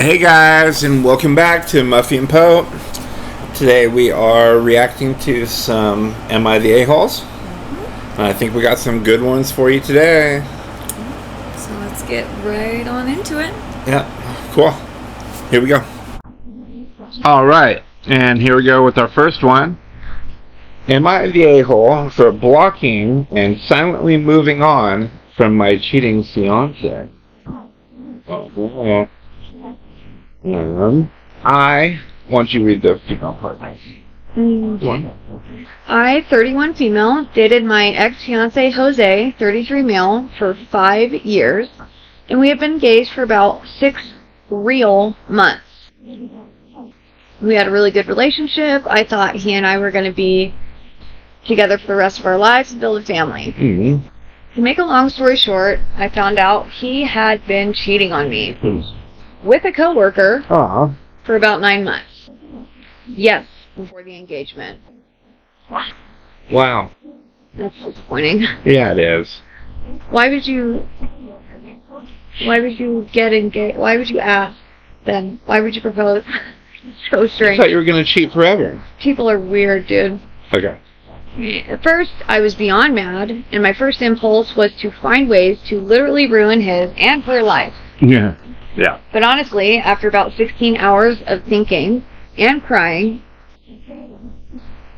Hey guys, and welcome back to Muffie&Pope. Today we are reacting to some Am I the A-Holes? And I think we got some good ones for you today. So let's get right on into it. Yeah, cool. Here we go. Alright, and here we go with our first one. Am I the a-hole for blocking and silently moving on from my cheating fiance? I want you to read the female part. I, 31 female, dated my ex-fiance Jose, 33 male, for 5 years, and we have been engaged for about 6 real months. We had a really good relationship. I thought he and I were going to be together for the rest of our lives and build a family. To make a long story short, I found out he had been cheating on me with a coworker for about 9 months. Yes, before the engagement. Wow. That's disappointing. Yeah, it is. Why would you get engaged? Why would you ask then? Why would you propose? So strange. I thought you were going to cheat forever. People are weird, dude. Okay. At first, I was beyond mad, and my first impulse was to find ways to literally ruin his and her life. Yeah. But honestly, after about 16 hours of thinking and crying,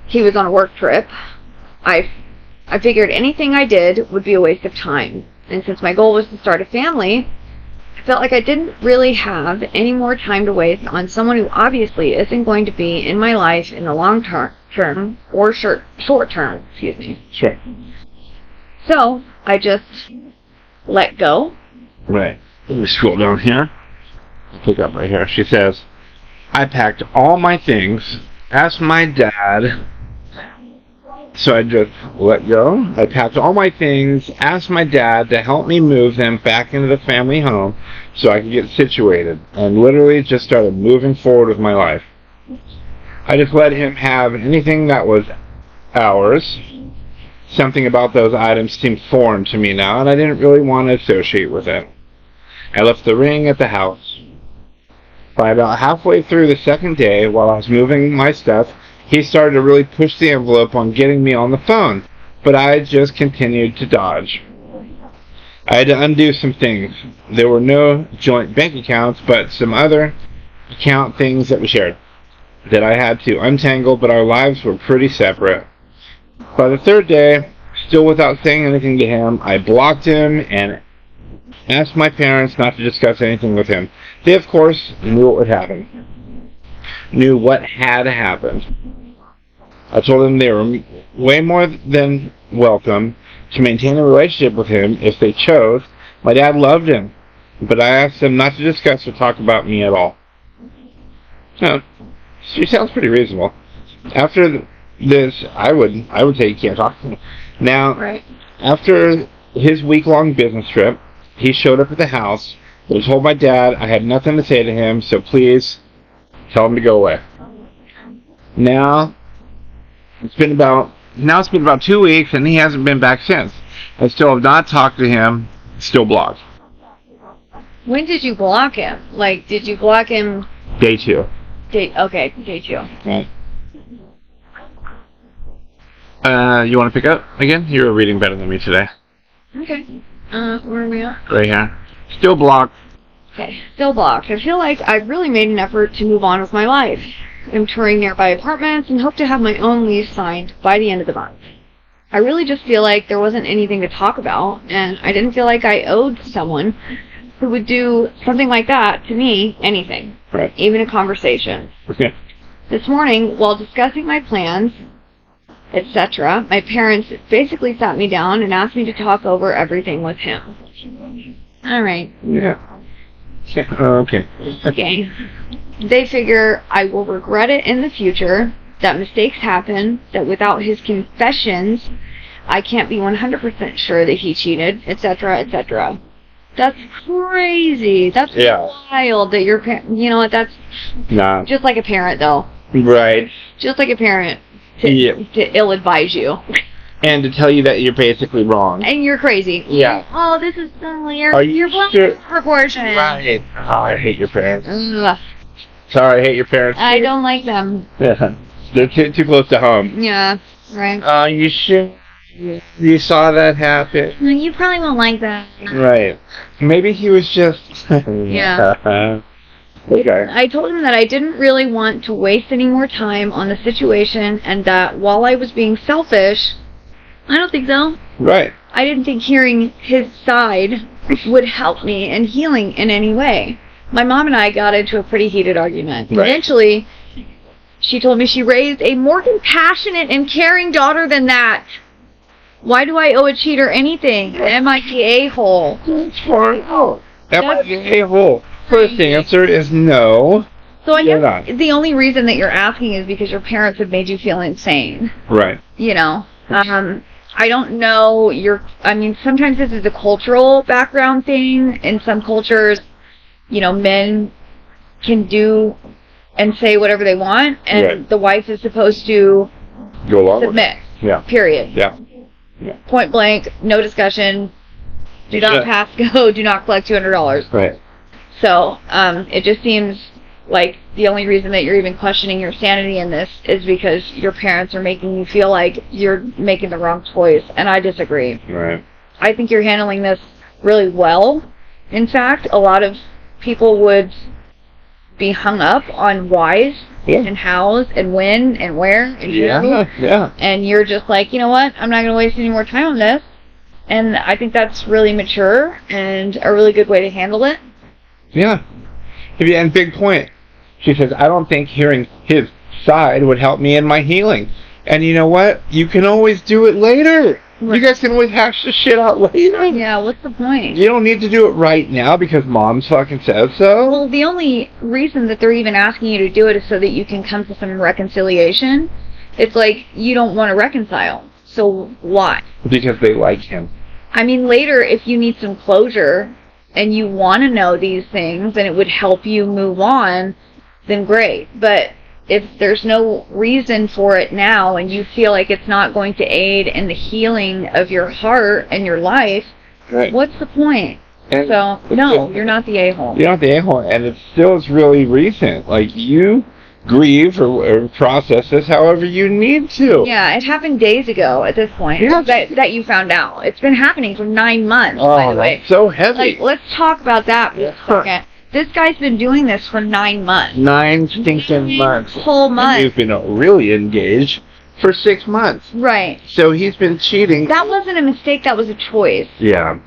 he was on a work trip. I figured anything I did would be a waste of time. And since my goal was to start a family, I felt like I didn't really have any more time to waste on someone who obviously isn't going to be in my life in the long term or short term, excuse me. Sure. So I just let go. Right. Let me scroll down here. Pick up right here. She says, I packed all my things, asked my dad. So I just let go. I packed all my things, asked my dad to help me move them back into the family home so I could get situated, and literally just started moving forward with my life. I just let him have anything that was ours. Something about those items seemed foreign to me now, and I didn't really want to associate with it. I left the ring at the house. By about halfway through the second day, while I was moving my stuff, he started to really push the envelope on getting me on the phone, but I just continued to dodge. I had to undo some things. There were no joint bank accounts, but some other account things that we shared that I had to untangle, but our lives were pretty separate. By the third day, still without saying anything to him, I blocked him and asked my parents not to discuss anything with him. They, of course, knew what had happened. I told them they were way more than welcome to maintain a relationship with him if they chose. My dad loved him, but I asked them not to discuss or talk about me at all. No, she sounds pretty reasonable. After this, I would say you can't talk to me. Now, Right. After his week-long business trip, he showed up at the house. I told my dad I had nothing to say to him, so please tell him to go away. Now it's been about 2 weeks, and he hasn't been back since. I still have not talked to him. Still blocked. When did you block him? Like, did you block him? Day 2. Day 2. Right. You want to pick up again? You're reading better than me today. Okay. Where are we at? Right here. Still blocked. Okay, still blocked. I feel like I've really made an effort to move on with my life. I'm touring nearby apartments and hope to have my own lease signed by the end of the month. I really just feel like there wasn't anything to talk about, and I didn't feel like I owed someone who would do something like that to me anything. Right. Even a conversation. Okay. This morning, while discussing my plans, etc., my parents basically sat me down and asked me to talk over everything with him. All right. Yeah. Okay. Okay. They figure I will regret it in the future, that mistakes happen, that without his confessions, I can't be 100% sure that he cheated, etc., etc. That's crazy. That's wild that your parent, you know what, that's just like a parent, though. Right. Just like a parent to ill-advise you. and to tell you that you're basically wrong. And you're crazy. Yeah. Oh, this is silly. Are you You're blowing sure? this proportion. Right. Oh, I hate your parents. Ugh. Sorry, I hate your parents. I don't like them. Yeah. They're too close to home. Yeah, right. Oh, you should. You saw that happen. You probably won't like that. Right. Maybe he was just... Yeah. Okay. I told him that I didn't really want to waste any more time on the situation, and that while I was being selfish, I don't think so. Right. I didn't think hearing his side would help me in healing in any way. My mom and I got into a pretty heated argument. Right. Eventually, she told me she raised a more compassionate and caring daughter than that. Why do I owe a cheater anything? Am I the a-hole? That's fine. Am I the a-hole? First answer is no. So I You're guess not. the only reason that you're asking is because your parents have made you feel insane. Right. You know? I don't know sometimes this is a cultural background thing. In some cultures, men can do and say whatever they want, and Right. the wife is supposed to Go along with submit. it. Yeah. Period. Yeah. Point blank, no discussion. Do not Yeah. pass go. Do not collect $200. Right. So, it just seems like the only reason that you're even questioning your sanity in this is because your parents are making you feel like you're making the wrong choice, and I disagree. Right. I think you're handling this really well. In fact, a lot of people would be hung up on whys and hows and when and where and who. Yeah. And you're just like, you know what? I'm not going to waste any more time on this. And I think that's really mature and a really good way to handle it. Yeah. And big point. She says, I don't think hearing his side would help me in my healing. And you know what? You can always do it later. Right. You guys can always hash the shit out later. Yeah, what's the point? You don't need to do it right now because mom's fucking says so. Well, the only reason that they're even asking you to do it is so that you can come to some reconciliation. It's like you don't want to reconcile. So why? Because they like him. I mean, later, if you need some closure and you want to know these things and it would help you move on, then great. But if there's no reason for it now and you feel like it's not going to aid in the healing of your heart and your life, Right. what's the point? And So, no, you're not the a-hole. You're not the a-hole. And it still is really recent. Like, you grieve or process this however you need to. Yeah, it happened days ago at this point. Yeah. That you found out. It's been happening for 9 months, by the way. That's so heavy. Like, let's talk about that for a second. This guy's been doing this for 9 months. 9 stinking months. Whole month. He's been really engaged for 6 months. Right. So he's been cheating. That wasn't a mistake, that was a choice. Yeah.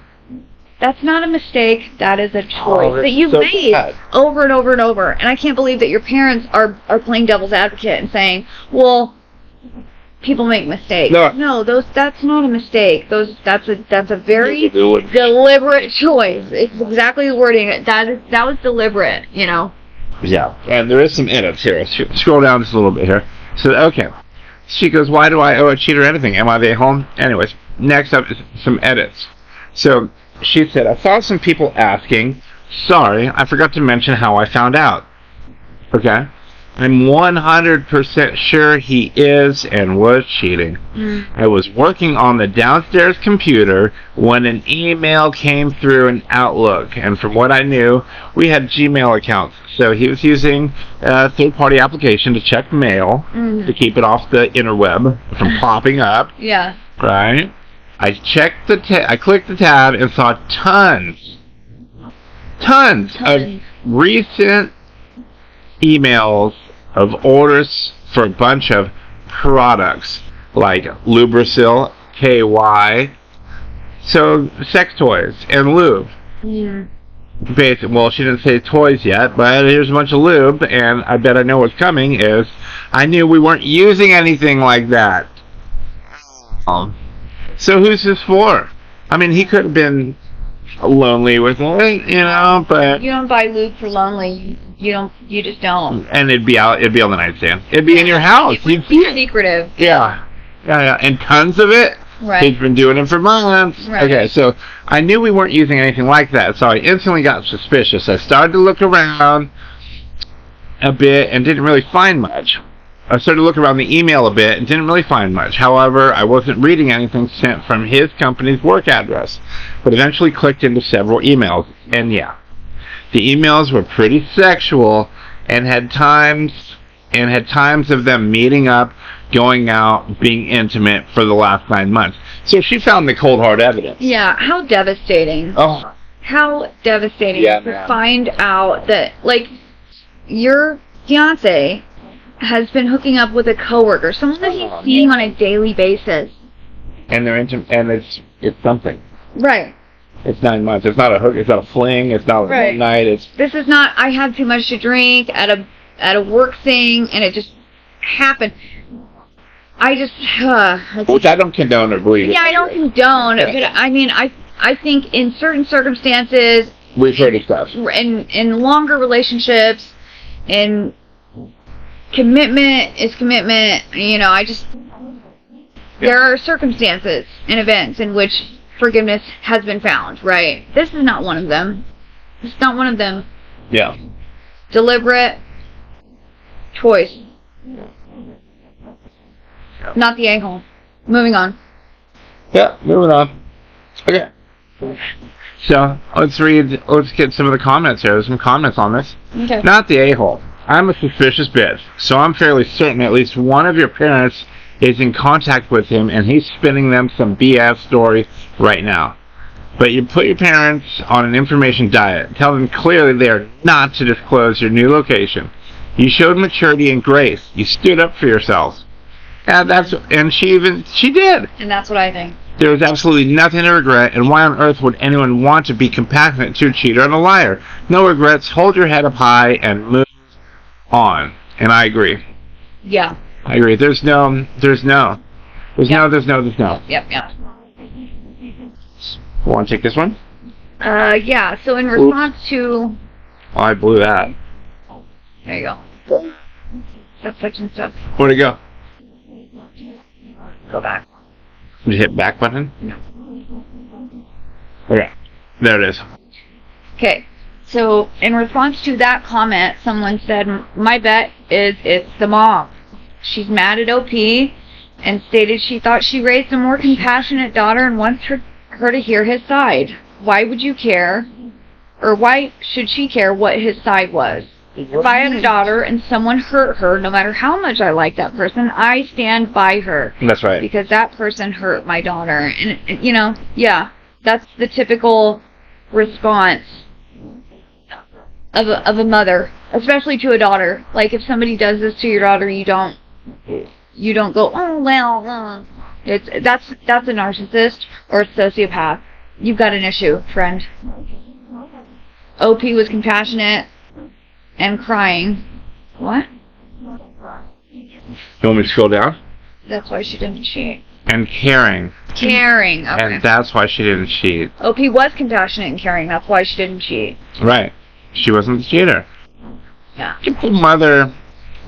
That's not a mistake, that is a choice that's that you've so made bad. over and over and over. And I can't believe that your parents are playing devil's advocate and saying, well, people make mistakes. No, that's not a mistake. That's a very deliberate choice. It's exactly the wording. That was deliberate, Yeah. And there is some edits here. Scroll down just a little bit here. So, okay. She goes, why do I owe a cheater anything? Am I the home? Anyways, next up is some edits. So, she said, I saw some people asking, sorry, I forgot to mention how I found out. Okay? I'm 100% sure he is and was cheating. I was working on the downstairs computer when an email came through in Outlook, and from what I knew, we had Gmail accounts. So he was using a third-party application to check mail to keep it off the interweb from popping up. Yeah. Right? I checked I clicked the tab and saw tons of recent emails of orders for a bunch of products like Lubrisil, KY, so sex toys and lube. Yeah. Well, she didn't say toys yet, but here's a bunch of lube, and I bet I know what's coming is I knew we weren't using anything like that. So who's this for? I mean, he could have been lonely with it, but You don't buy lube for lonely. You just don't. and it'd be on the nightstand. It'd be in your house. You'd see it. Secretive. Yeah, and tons of it. Right. He's been doing it for months. Right. Okay, so I knew we weren't using anything like that, so I instantly got suspicious. I started to look around a bit and didn't really find much. I started looking around the email a bit and didn't really find much. However, I wasn't reading anything sent from his company's work address, but eventually clicked into several emails. And yeah, the emails were pretty sexual and had times of them meeting up, going out, being intimate for the last 9 months. So she found the cold hard evidence. Yeah, how devastating. Oh. How devastating to find out that, like, your fiance has been hooking up with a coworker, someone that he's seeing on a daily basis. And they're and it's something. Right. It's 9 months. It's not a hook. It's not a fling. It's not a night. This is not. I had too much to drink at a work thing, and it just happened. I just. Which I don't condone or believe. Yeah, I don't condone, but I mean, I think in certain circumstances. We've heard of stuff. In longer relationships, in commitment is commitment. You know, there are circumstances and events in which forgiveness has been found, right? This is not one of them. It's not one of them. Yeah. Deliberate choice. Not the a-hole. Moving on. Yeah, moving on. Okay. So, let's get some of the comments here. There's some comments on this. Okay. Not the a-hole. I'm a suspicious bitch, so I'm fairly certain at least one of your parents is in contact with him and he's spinning them some BS story right now. But you put your parents on an information diet. Tell them clearly they are not to disclose your new location. You showed maturity and grace. You stood up for yourselves. And she did. And that's what I think. There is absolutely nothing to regret, and why on earth would anyone want to be compassionate to a cheater and a liar? No regrets, hold your head up high, and move on. And I agree. Yeah. I agree. There's no. Yep. Want to take this one? Yeah, so in response to... Oh, I blew that. There you go. Such and stuff. Where'd it go? Go back. Did you hit back button? No. Okay. There it is. Okay. So, in response to that comment, someone said, my bet is it's the mom. She's mad at OP and stated she thought she raised a more compassionate daughter and wants her to hear his side. Why would you care? Or why should she care what his side was? If I had a daughter and someone hurt her, no matter how much I like that person, I stand by her. That's right. Because that person hurt my daughter. And, you know, yeah, that's the typical response of a mother, especially to a daughter. Like, if somebody does this to your daughter, you don't go, oh, well, that's a narcissist or a sociopath. You've got an issue, friend. OP was compassionate and crying. What? You want me to scroll down? That's why she didn't cheat. And caring. Caring, okay. And that's why she didn't cheat. OP was compassionate and caring. That's why she didn't cheat. Right. She wasn't the cheater. Yeah. Get the mother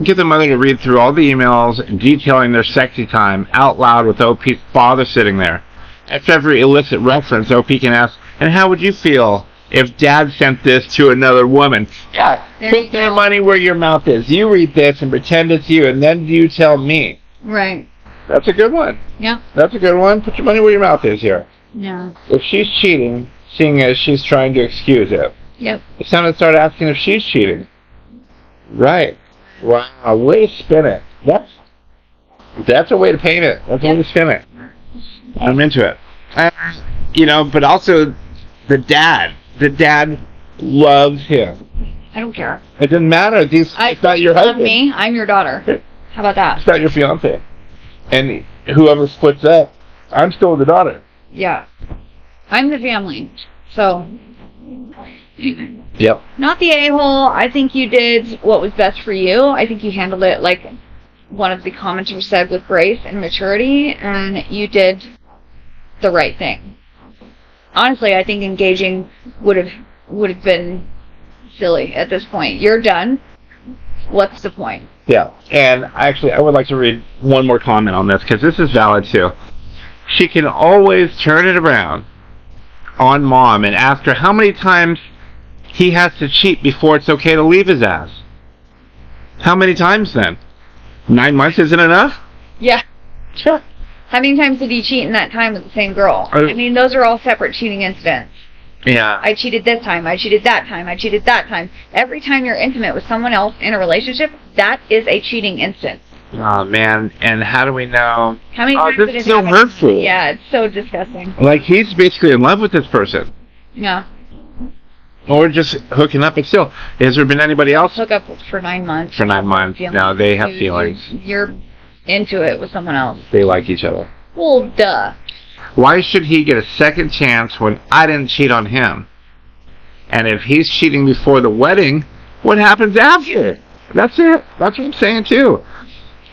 to read through all the emails detailing their sexy time out loud with OP's father sitting there. After every illicit reference, OP can ask, and how would you feel if Dad sent this to another woman? Yeah, put their money where your mouth is. You read this and pretend it's you, and then you tell me. Right. That's a good one. Yeah. That's a good one. Put your money where your mouth is here. Yeah. If she's cheating, seeing as she's trying to excuse it. Yep. It's time to start asking if she's cheating. Right. Wow, way to spin it. That's a way to paint it. That's a way to spin it. I'm into it. But also the dad. The dad loves him. I don't care. It doesn't matter. It's not your husband. Me, I'm your daughter. How about that? It's not your fiance. And whoever splits up, I'm still the daughter. Yeah. I'm the family. So. Yep. Not the a-hole. I think you did what was best for you. I think you handled it like one of the commenters said, with grace and maturity, and you did the right thing. Honestly, I think engaging would have been silly at this point. You're done. What's the point? Yeah. And actually, I would like to read one more comment on this, because this is valid too. She can always turn it around on Mom and ask her how many times he has to cheat before it's okay to leave his ass. How many times then? 9 months isn't enough? Yeah. Sure. How many times did he cheat in that time with the same girl? Oh. I mean, those are all separate cheating incidents. Yeah. I cheated this time. I cheated that time. I cheated that time. Every time you're intimate with someone else in a relationship, that is a cheating instance. Oh, man. And how do we know? How many times this did it is so happen? hurtful. Yeah, it's so disgusting. Like, he's basically in love with this person. Yeah. Or just hooking up, but still, has there been anybody else? Hook up for 9 months. For 9 months. No, they have feelings. You're into it with someone else. They like each other. Well, duh. Why should he get a second chance when I didn't cheat on him? And if he's cheating before the wedding, what happens after? That's it. That's what I'm saying, too.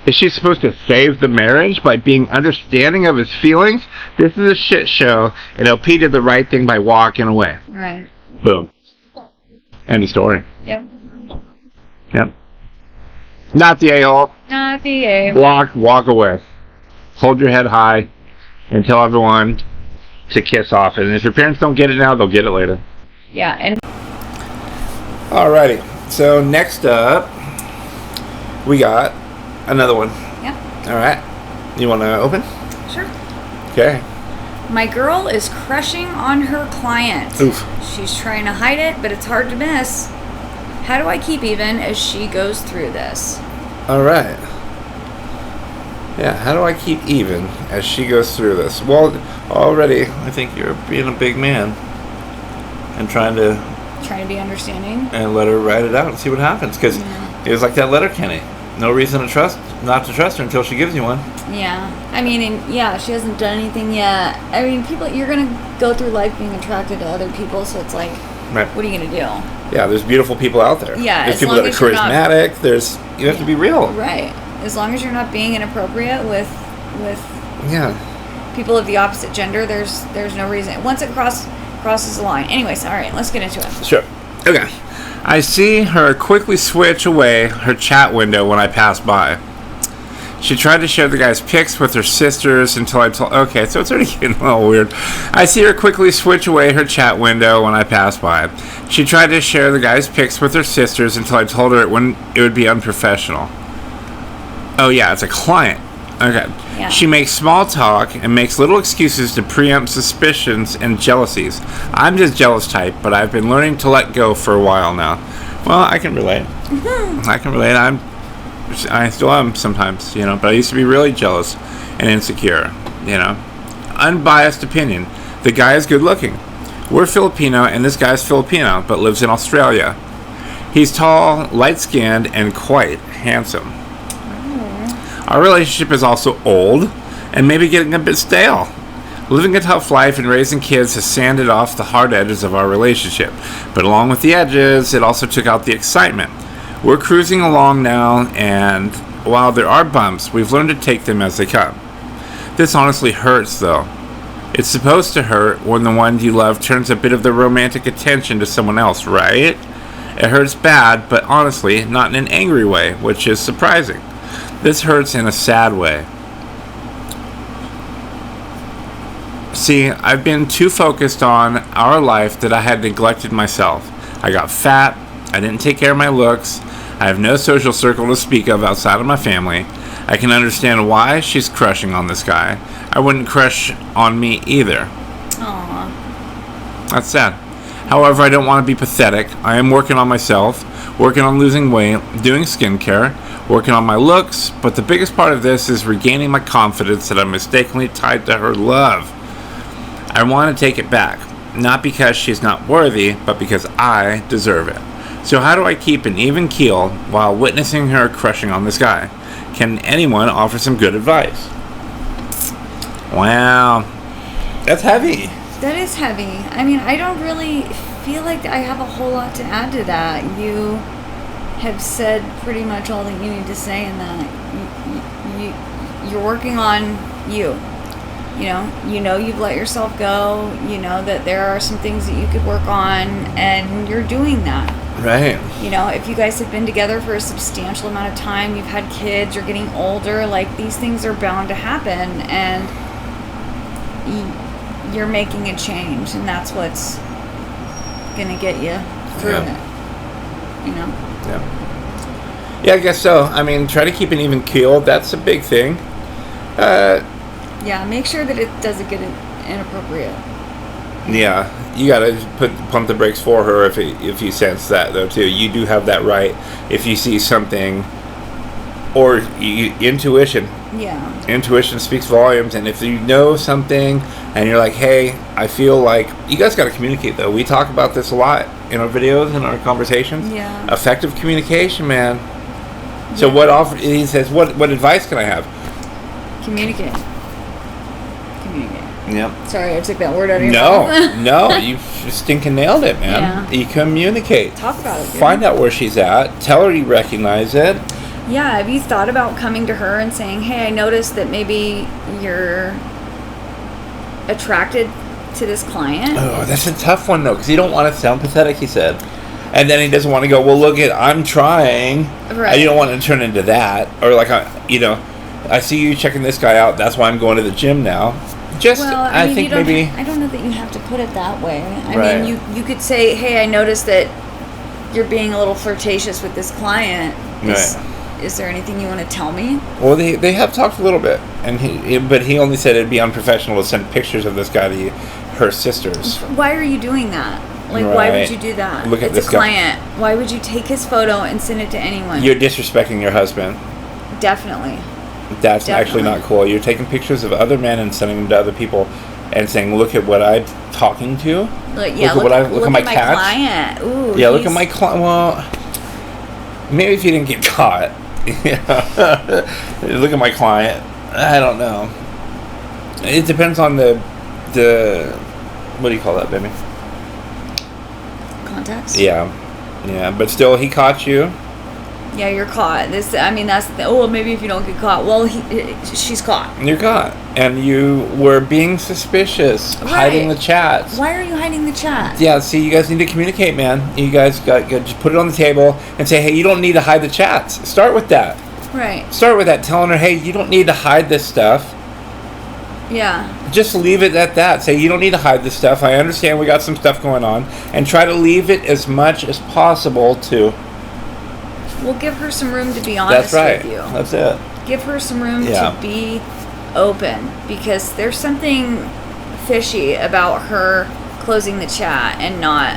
Is she supposed to save the marriage by being understanding of his feelings? This is a shit show, and LP did the right thing by walking away. Right. Boom. End of story. Yep. Yep. Not the a-hole. Not the A. Walk away. Hold your head high and tell everyone to kiss off. And if your parents don't get it now, they'll get it later. Yeah, and Alrighty. So next up, we got another one. Yep. Alright. You want to open? Sure. Okay. My girl is crushing on her client. Oof. She's trying to hide it, but it's hard to miss. How do I keep even as she goes through this? Alright. Yeah, how do I keep even as she goes through this? Well, already, I think you're being a big man and trying to Trying to be understanding. and let her write it out and see what happens. Because it was like that letter, Kenny. No reason to not to trust her until she gives you one. Yeah. I mean, and yeah, she hasn't done anything yet. I mean, you're going to go through life being attracted to other people, so it's like, Right. what are you going to do? Yeah, there's beautiful people out there. Yeah, there's as people long that are as you're not- charismatic. You have to be real. Right. As long as you're not being inappropriate with Yeah. people of the opposite gender, there's no reason. Once it crosses the line. Anyways, all right, let's get into it. Sure. Okay. I see her quickly switch away her chat window when I pass by. She tried to share the guy's pics with her sisters until I told... Okay, so it's already getting a little weird. I see her quickly switch away her chat window when I pass by. She tried to share the guy's pics with her sisters until I told her it would be unprofessional. Oh, yeah, it's a client. Okay. Yeah. She makes small talk and makes little excuses to preempt suspicions and jealousies. I'm just jealous type, but I've been learning to let go for a while now. Well, I can relate. I can relate. I still am sometimes, but I used to be really jealous and insecure, Unbiased opinion. The guy is good looking. We're Filipino, and this guy's Filipino, but lives in Australia. He's tall, light-skinned, and quite handsome. Our relationship is also old and maybe getting a bit stale. Living a tough life and raising kids has sanded off the hard edges of our relationship, but along with the edges, it also took out the excitement. We're cruising along now, and while there are bumps, we've learned to take them as they come. This honestly hurts, though. It's supposed to hurt when the one you love turns a bit of the romantic attention to someone else, right? It hurts bad, but honestly, not in an angry way, which is surprising. This hurts in a sad way. See, I've been too focused on our life that I had neglected myself. I got fat, I didn't take care of my looks, I have no social circle to speak of outside of my family. I can understand why she's crushing on this guy. I wouldn't crush on me either. Aww. That's sad. However, I don't want to be pathetic. I am working on myself, working on losing weight, doing skincare, working on my looks, but the biggest part of this is regaining my confidence that I'm mistakenly tied to her love. I want to take it back, not because she's not worthy, but because I deserve it. So how do I keep an even keel while witnessing her crushing on this guy? Can anyone offer some good advice? Wow. That's heavy. That is heavy. I mean, I don't really feel like I have a whole lot to add to that. You have said pretty much all that you need to say in that. You're working on you. You know you've let yourself go. You know that there are some things that you could work on, and you're doing that. Right. If you guys have been together for a substantial amount of time, you've had kids, you're getting older, like these things are bound to happen, and you're making a change, and that's what's gonna get you through it. Yeah. Yeah, I guess so. I mean, try to keep an even keel. That's a big thing. Yeah, make sure that it doesn't get inappropriate. Yeah, you gotta pump the brakes for her if you sense that though too. You do have that right if you see something, or intuition. Yeah. Intuition speaks volumes, and if you know something and you're like, hey, I feel like, you guys got to communicate though. We talk about this a lot in our videos and our conversations. Yeah. Effective communication, man. So he says, what advice can I have? Communicate. Yep. Sorry, I took that word out of your mouth. No, you stinking nailed it, man. Yeah. You communicate. Talk about it. Dude. Find out where she's at. Tell her you recognize it. Yeah, have you thought about coming to her and saying, hey, I noticed that maybe you're attracted to this client? Oh, that's a tough one, though, because you don't want to sound pathetic, he said. And then he doesn't want to go, well, look, I'm trying. Right. And you don't want to turn into that. Or like, I see you checking this guy out. That's why I'm going to the gym now. I think maybe... I don't know that you have to put it that way. Right. I mean, you could say, hey, I noticed that you're being a little flirtatious with this client. Is there anything you want to tell me? Well, they have talked a little bit, but he only said it'd be unprofessional to send pictures of this guy to her sisters. Why are you doing that? Like, Right. Why would you do that? Look at it's this a guy. client. Why would you take his photo and send it to anyone? You're disrespecting your husband. Definitely. That's actually not cool. You're taking pictures of other men and sending them to other people and saying, look at what I'm talking to. Look at my cats. Client. Ooh, Yeah, look at my client. Well, maybe if you didn't get caught. Look at my client. I don't know. It depends on the what do you call that, baby? Context? Yeah, but still, he caught you. Yeah, you're caught. Maybe if you don't get caught. Well, she's caught. You're caught. And you were being suspicious, hiding the chats. Why are you hiding the chat? Yeah, see, you guys need to communicate, man. You guys got just put it on the table and say, hey, you don't need to hide the chats. Start with that. Right. Start with that, telling her, hey, you don't need to hide this stuff. Yeah. Just leave it at that. Say, you don't need to hide this stuff. I understand we got some stuff going on. And try to leave it as much as possible to... We'll give her some room to be honest with you. That's it. Give her some room to be open, because there's something fishy about her closing the chat and not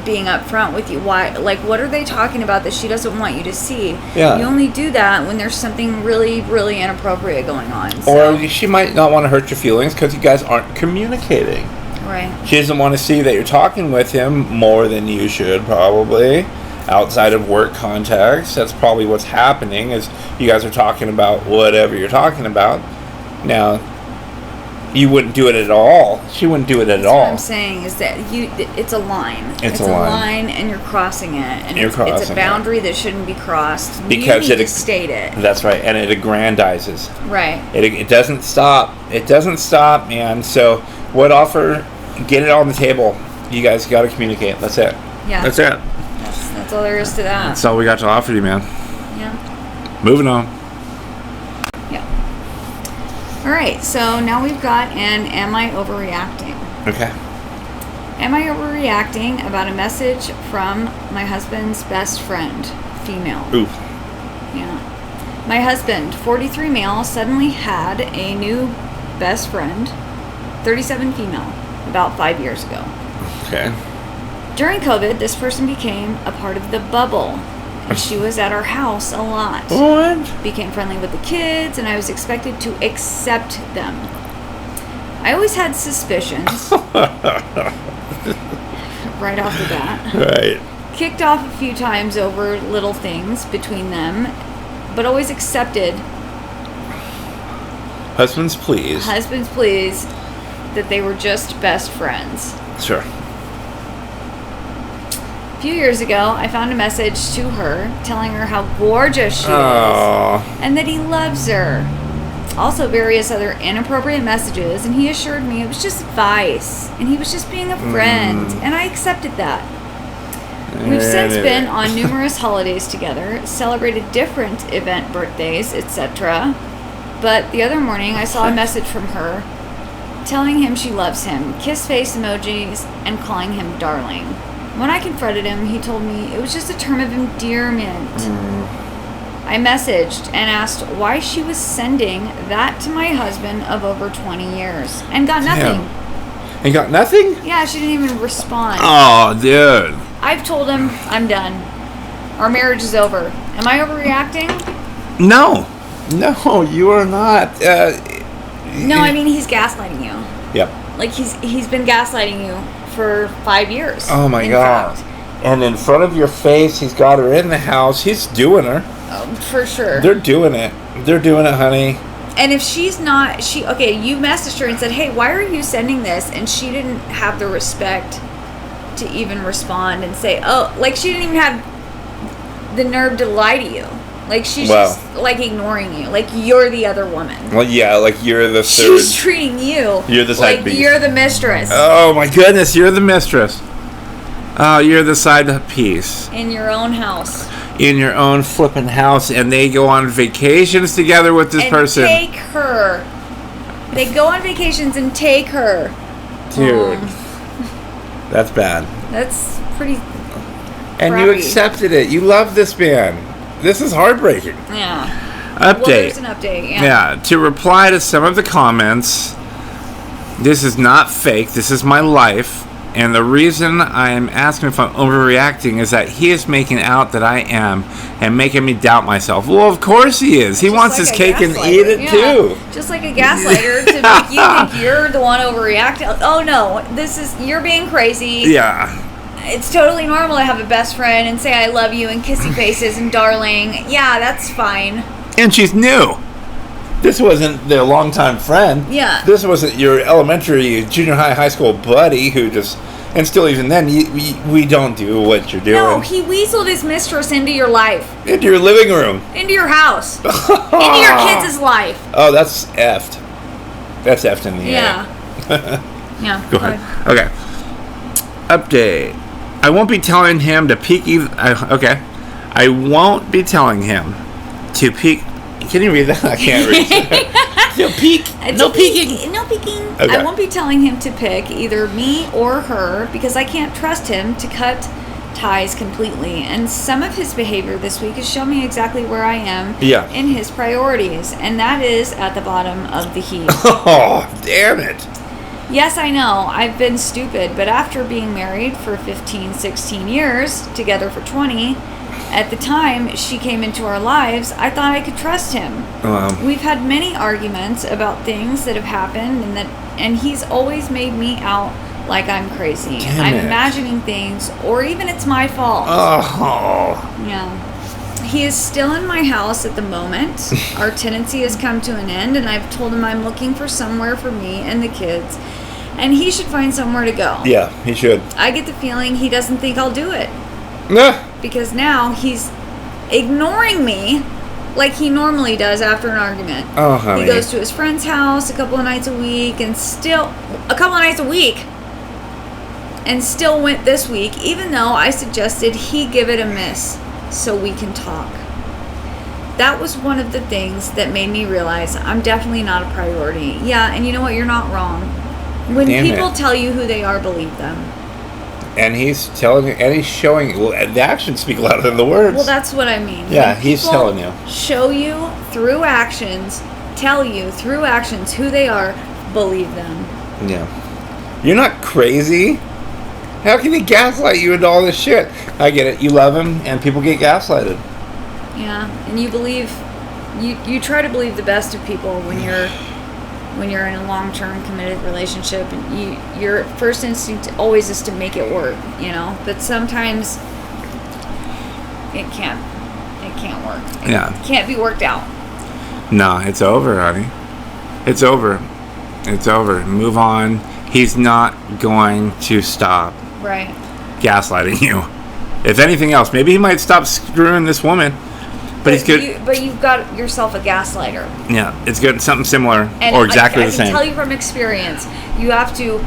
being upfront with you. Why? Like, what are they talking about that she doesn't want you to see? Yeah. You only do that when there's something really, really inappropriate going on. So. Or she might not want to hurt your feelings because you guys aren't communicating. Right. She doesn't want to see that you're talking with him more than you should, probably. Outside of work context, that's probably what's happening, is you guys are talking about whatever you're talking about. Now, you wouldn't do it at all. She wouldn't do it at all. What I'm saying is that it's a line. It's a line, and you're crossing it. And it's a boundary that shouldn't be crossed. Because you need to state it. That's right, and it aggrandizes. Right. It doesn't stop. It doesn't stop, man. So, what offer? Get it on the table. You guys got to communicate. That's it. Yeah. That's it. That's all there is to that. That's all we got to offer you, man. Yeah. Moving on. Yeah. All right. So now we've got an Am I Overreacting? Okay. Am I overreacting about a message from my husband's best friend, female? Oof. Yeah. My husband, 43 male, suddenly had a new best friend, 37 female, about 5 years ago. Okay. During COVID, this person became a part of the bubble, and she was at our house a lot. What? Became friendly with the kids, and I was expected to accept them. I always had suspicions. Right off the bat. Right. Kicked off a few times over little things between them, but always accepted. Husbands, please. Husbands, please. That they were just best friends. Sure. A few years ago, I found a message to her telling her how gorgeous she is and that he loves her. Also, various other inappropriate messages, and he assured me it was just advice and he was just being a friend, and I accepted that. We've since been on numerous holidays together, celebrated different event birthdays, etc. But the other morning, I saw a message from her telling him she loves him, kiss face emojis, and calling him darling. When I confronted him, he told me it was just a term of endearment. I messaged and asked why she was sending that to my husband of over 20 years and got nothing. Damn. And got nothing? Yeah, she didn't even respond. Oh, dude. I've told him I'm done. Our marriage is over. Am I overreacting? No, you are not. No, I mean he's gaslighting you. Yep. Like he's been gaslighting you for 5 years. Oh my God. Fact. And in front of your face, he's got her in the house. He's doing her. For sure. They're doing it. They're doing it, honey. And if she's not, okay, you messaged her and said, hey, why are you sending this? And she didn't have the respect to even respond and say, oh, like she didn't even have the nerve to lie to you. Like she's just like ignoring you. Like you're the other woman. Well, yeah, like you're the third. She's treating you. You're the side like piece. You're the mistress. Oh my goodness, you're the mistress. Oh, you're the side piece. In your own house. In your own flipping house, and they go on vacations together with this person. Take her. They go on vacations and take her. Dude, that's bad. That's pretty. And crappy. you accepted it. You love this man. This is heartbreaking. Yeah. Update. Well, there's an update. Yeah. To reply to some of the comments, this is not fake. This is my life. And the reason I am asking if I'm overreacting is that he is making out that I am and making me doubt myself. Well, of course he is. He wants his cake and eat it too. Just like a gaslighter to make you think you're the one overreacting. Oh no, you're being crazy. Yeah. It's totally normal to have a best friend and say I love you and kissy faces and darling. Yeah, that's fine. And she's new. This wasn't their longtime friend. Yeah. This wasn't your elementary, junior high, high school buddy who just... And still, even then, we don't do what you're doing. No, he weaseled his mistress into your life. Into your living room. Into your house. Into your kids' life. Oh, that's effed. That's effed in the Yeah. Yeah. Go ahead. Okay. Update. I won't be telling him to peek either... okay. I won't be telling him to peek... Can you read that? I can't read it. No peek. No peeking. No peeking. Okay. I won't be telling him to pick either me or her because I can't trust him to cut ties completely. And some of his behavior this week has shown me exactly where I am in his priorities. And that is at the bottom of the heap. Oh, damn it. Yes, I know. I've been stupid. But after being married for 15, 16 years, together for 20... At the time she came into our lives, I thought I could trust him. We've had many arguments about things that have happened, and he's always made me out like I'm crazy. I'm imagining things, or even it's my fault. Oh. Yeah. He is still in my house at the moment. Our tenancy has come to an end, and I've told him I'm looking for somewhere for me and the kids, and he should find somewhere to go. Yeah, he should. I get the feeling he doesn't think I'll do it. Nah. Because now he's ignoring me like he normally does after an argument. Oh, honey. He goes to his friend's house a couple of nights a week and still went this week, even though I suggested he give it a miss so we can talk. That was one of the things that made me realize I'm definitely not a priority. Yeah, and you know what? You're not wrong. When people tell you who they are, believe them. And he's telling you, and he's showing you. Well, the actions speak louder than the words. Well, that's what I mean. Yeah, he's telling you. Show you through actions, tell you through actions who they are, believe them. Yeah. You're not crazy. How can he gaslight you into all this shit? I get it. You love him, and people get gaslighted. Yeah, and you believe, you try to believe the best of people when you're in a long-term committed relationship, and your first instinct always is to make it work, but sometimes it can't work. It can't be worked out. No, it's over, honey. It's over. Move on. He's not going to stop gaslighting you. If anything else, maybe he might stop screwing this woman. But he's good. But you've got yourself a gaslighter. Yeah, it's good. Something similar and or exactly the same. I can tell you from experience, you have to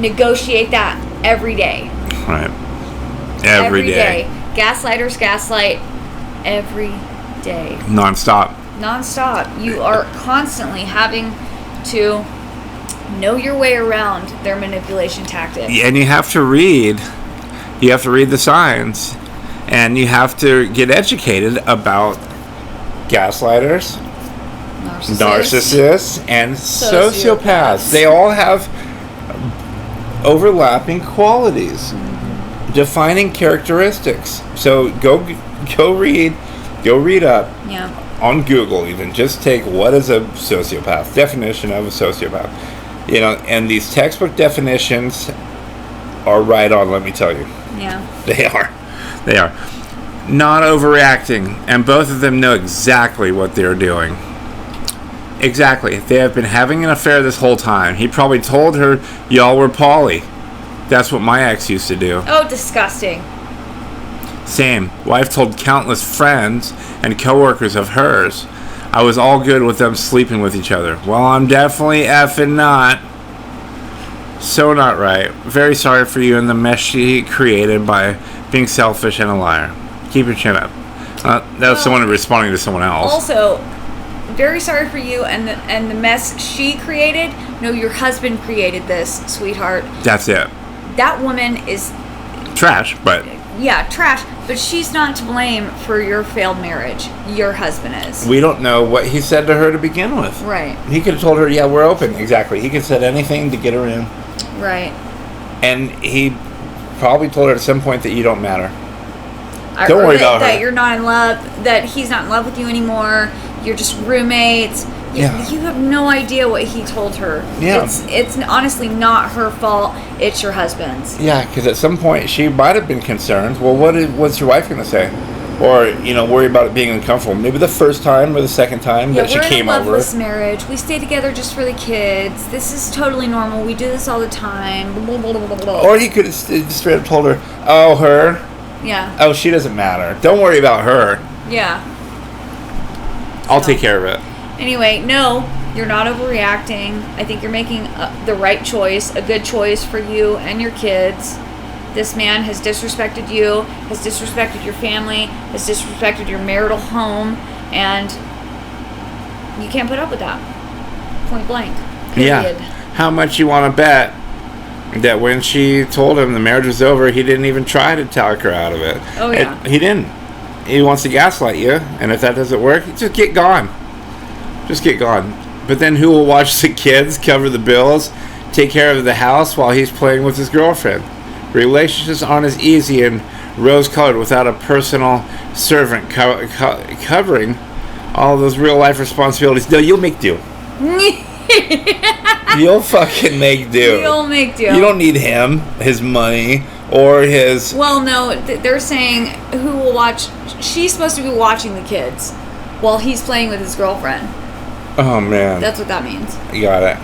negotiate that every day. Right. Every day. Gaslighters gaslight every day. Non-stop. You are constantly having to know your way around their manipulation tactics. Yeah, and you have to read You have to read the signs, and you have to get educated about gaslighters, narcissists, and sociopaths. They all have overlapping qualities, defining characteristics. So go read up on Google. Even just take what is a sociopath, definition of a sociopath. And these textbook definitions are right on. Let me tell you. Yeah. They are. Not overreacting, and both of them know exactly what they're doing. Exactly. They have been having an affair this whole time. He probably told her y'all were poly. That's what my ex used to do. Oh, disgusting. Same. Wife told countless friends and coworkers of hers I was all good with them sleeping with each other. Well, I'm definitely effing not. So not right. Very sorry for you and the mess she created by being selfish and a liar. Keep your chin up. That was someone responding to someone else. Also, very sorry for you and the mess she created. No, your husband created this, sweetheart. That's it. That woman is trash, but trash. But she's not to blame for your failed marriage. Your husband is. We don't know what he said to her to begin with. Right. He could have told her, "Yeah, we're open." Exactly. He could have said anything to get her in. Right. And he probably told her at some point that you don't matter. Don't worry about her. That you're not in love. That he's not in love with you anymore. You're just roommates. You have no idea what he told her. Yeah. It's honestly not her fault. It's your husband's. Yeah, because at some point she might have been concerned. Well, what's your wife going to say? Or, worry about it being uncomfortable. Maybe the first time or the second time that she came over. We're in a loveless marriage. We stay together just for the kids. This is totally normal. We do this all the time. Blah, blah, blah, blah, blah. Or he could have straight up told her, "Oh, her? Yeah. Oh, she doesn't matter. Don't worry about her. Yeah. I'll take care of it." Anyway, no, you're not overreacting. I think you're making the right choice, a good choice for you and your kids. This man has disrespected you, has disrespected your family, has disrespected your marital home, and you can't put up with that. Point blank. Period. Yeah. How much you want to bet that when she told him the marriage was over, he didn't even try to talk her out of it? Oh, yeah. He didn't. He wants to gaslight you, and if that doesn't work, just get gone. Just get gone. But then who will watch the kids, cover the bills, take care of the house while he's playing with his girlfriend? Relationships aren't as easy and rose-colored without a personal servant covering all those real-life responsibilities. No, you'll make do. You'll fucking make do. You'll make do. You don't need him, his money, or his... Well, no, they're saying who will watch... She's supposed to be watching the kids while he's playing with his girlfriend. Oh, man. That's what that means. You got it.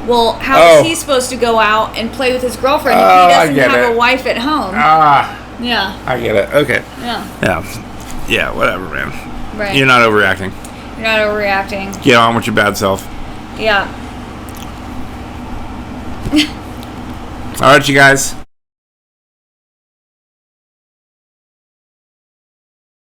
Well, how is he supposed to go out and play with his girlfriend if he doesn't have a wife at home? Yeah. I get it. Okay. Yeah. Yeah, whatever, man. Right. You're not overreacting. You're not overreacting. Get on with your bad self. Yeah. All right, you guys.